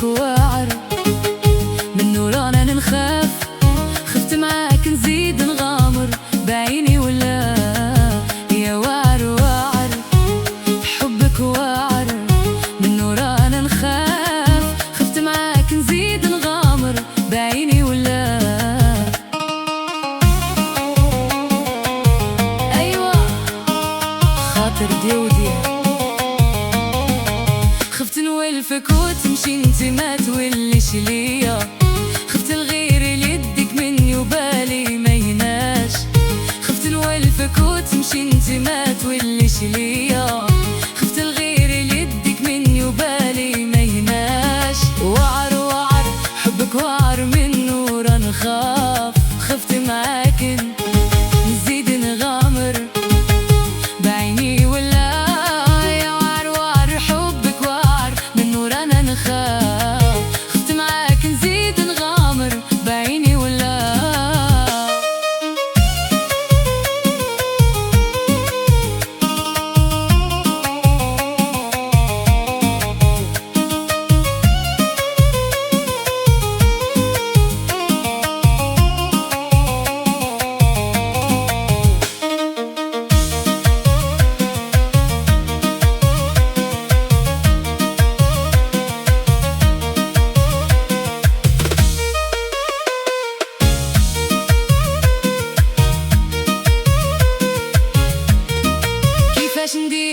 وعر من نورانا نخاف، خفت معاك نزيد نغامر بعيني ولا يا وعر وعر. حبك وعر من نورانا نخاف، خفت معاك نزيد نغامر بعيني ولا. أيوة خاطر ديودي خفت نولفك وتمشي انت ما توليش ليا، خفت الغير يدك مني وبالي ما يناش. خفت نولفك وتمشي انت ما توليش ليا، خفت الغير يدك مني وبالي ما يناش. وعر وعر حبك وعر من نور نخاف، خفت معاك نزيد نغامر بعيني ولا. يا وعر وعر حبك وعر من نور انا نخاف، خفت معاك نزيد نغامر بعيني ولا. كيفاش ندير